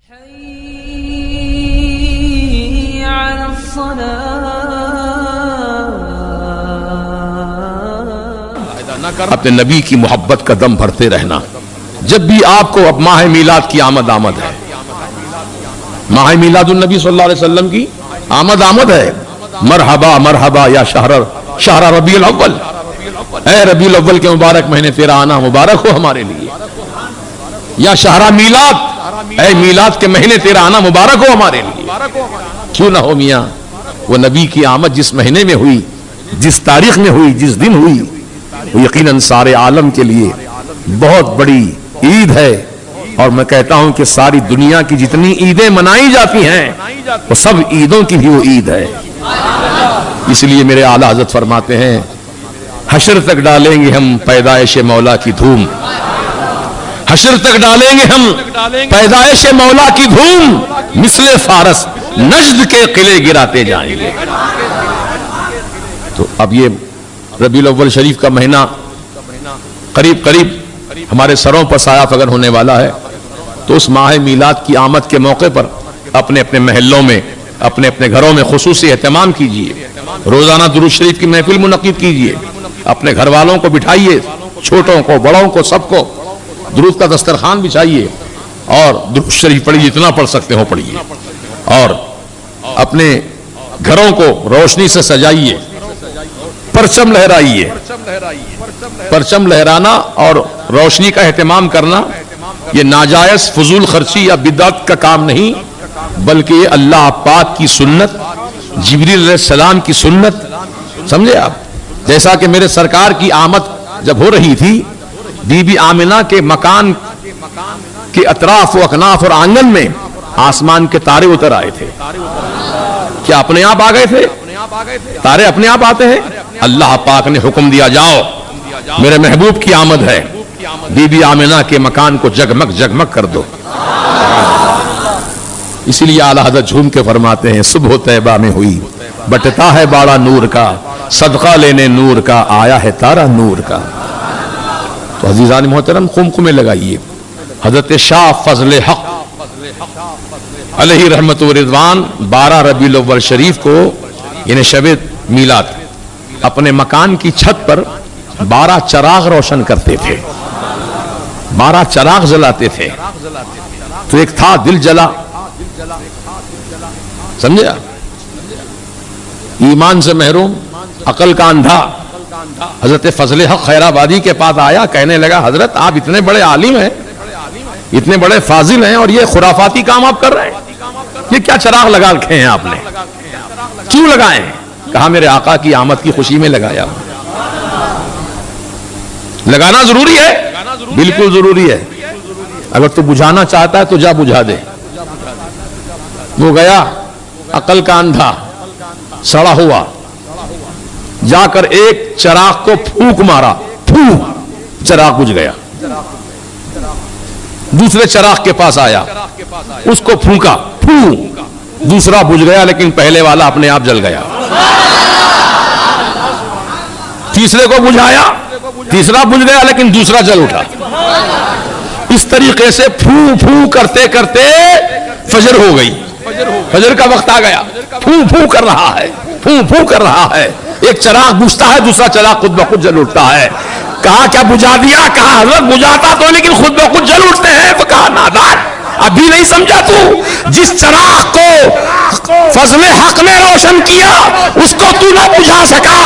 اپنے نبی کی محبت کا دم بھرتے رہنا. جب بھی آپ کو اب ماہ میلاد کی آمد ہے، ماہ میلاد النبی صلی اللہ علیہ وسلم کی آمد ہے. مرحبا مرحبا یا شہر ربیع الاول، اے ربیع الاول کے مبارک مہینے تیرا آنا مبارک ہو ہمارے لیے. یا شہر میلاد، اے میلاد کے مہینے تیرا آنا مبارک ہو ہمارے لیے. کیوں نہ ہو میاں، وہ نبی کی آمد جس مہینے میں ہوئی، جس تاریخ میں ہوئی، جس دن ہوئی، وہ یقیناً سارے عالم کے لیے بہت بڑی عید ہے. اور میں کہتا ہوں کہ ساری دنیا کی جتنی عیدیں منائی جاتی ہیں وہ سب عیدوں کی بھی وہ عید ہے. اس لیے میرے اعلیٰ حضرت فرماتے ہیں، حشر تک ڈالیں گے ہم پیدائش مولا کی دھوم، حشر تک ڈالیں گے ہم پیدائش مولا کی دھوم، مثل فارس نجد کے قلعے گراتے جائیں گے. تو اب یہ ربیع الاول شریف کا مہینہ قریب ہمارے سروں پر سایہ فگن ہونے والا ہے. تو اس ماہ میلاد کی آمد کے موقع پر اپنے اپنے محلوں میں، اپنے اپنے گھروں میں خصوصی اہتمام کیجئے. روزانہ درود شریف کی محفل منعقد کیجئے. اپنے گھر والوں کو بٹھائیے، چھوٹوں کو بڑوں کو سب کو درود کا دسترخوان بچھائیے اور درود شریف پڑھیے، جتنا پڑھ سکتے ہو پڑھیے. اور اپنے گھروں کو روشنی سے سجائیے، پرچم لہرائیے. پرچم لہرانا اور روشنی کا اہتمام کرنا یہ ناجائز فضول خرچی یا بدعت کا کام نہیں، بلکہ یہ اللہ پاک کی سنت، جبریل علیہ السلام کی سنت. سمجھے آپ؟ جیسا کہ میرے سرکار کی آمد جب ہو رہی تھی، بی بی آمنہ کے مکان کے اطراف و اکناف اور آنگن میں آسمان کے تارے اتر آئے تھے. کیا اپنے آپ آ گئے تھے؟ تارے اپنے آپ آتے ہیں؟ اللہ پاک نے حکم دیا، جاؤ میرے محبوب کی آمد ہے، بی بی آمنہ کے مکان کو جگمگ کر دو. اسی لیے اعلیٰ حضرت جھوم کے فرماتے ہیں، صبح طیبہ میں ہوئی بٹتا ہے باڑا نور کا، صدقہ لینے نور کا آیا ہے تارا نور کا. تو عزیزان محترم، قمقمے لگائیے. حضرت شاہ فضل حق علیہ رحمت و رضوان 12 ربیع الاول شریف کو یعنی شب میلاد اپنے مکان کی چھت پر 12 چراغ روشن کرتے تھے، 12 چراغ جلاتے تھے. تو ایک تھا دل جلا، سمجھے؟ ایمان سے محروم، عقل کا اندھا حضرت فضل حق خیر آبادی کے پاس آیا، کہنے لگا، حضرت آپ اتنے بڑے عالم ہیں، اتنے بڑے فاضل ہیں، اور یہ خرافاتی کام آپ کر رہے ہیں، یہ کیا چراغ لگا رکھے ہیں آپ نے؟ کیوں لگائے ہیں؟ کہا میرے آقا کی آمد کی خوشی میں لگایا. لگانا ضروری ہے، بالکل ضروری ہے. اگر تو بجھانا چاہتا ہے تو جا بجھا دے. وہ گیا عقل کا اندھا سڑا ہوا، جا کر ایک چراغ کو پھونک مارا، چراغ بجھ گیا. دوسرے چراغ کے پاس آیا، اس کو پھونکا، دوسرا بجھ گیا، لیکن پہلے والا اپنے آپ جل گیا. تیسرے کو بجھایا، تیسرا بجھ گیا، لیکن دوسرا جل اٹھا. اس طریقے سے پھو کرتے کرتے فجر ہو گئی. فجر کا وقت آ گیا، پھو کر رہا ہے. ایک چراغ بجھتا ہے، دوسرا چراغ خود بخود جل اٹھتا ہے. کہا کیا بجھا دیا؟ کہا حضرت بجھاتا تو لیکن خود بخود جل اٹھتے ہیں. تو کہا نادان، ابھی نہیں سمجھا تو؟ جس چراغ کو فضل حق نے روشن کیا اس کو تو نہ بجھا سکا،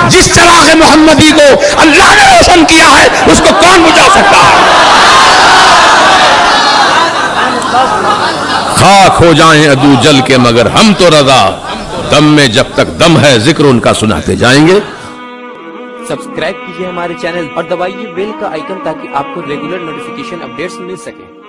جس چراغ محمدی کو اللہ نے روشن کیا ہے اس کو کون بجھا سکتا ہے؟ خاک ہو جائیں عدو جل کے مگر ہم تو رضا، دم میں جب تک دم ہے ذکر ان کا سناتے جائیں گے. سبسکرائب کیجئے ہمارے چینل اور دبائیے بیل کا آئیکن تاکہ آپ کو ریگولر نوٹیفیکیشن اپڈیٹس مل سکیں.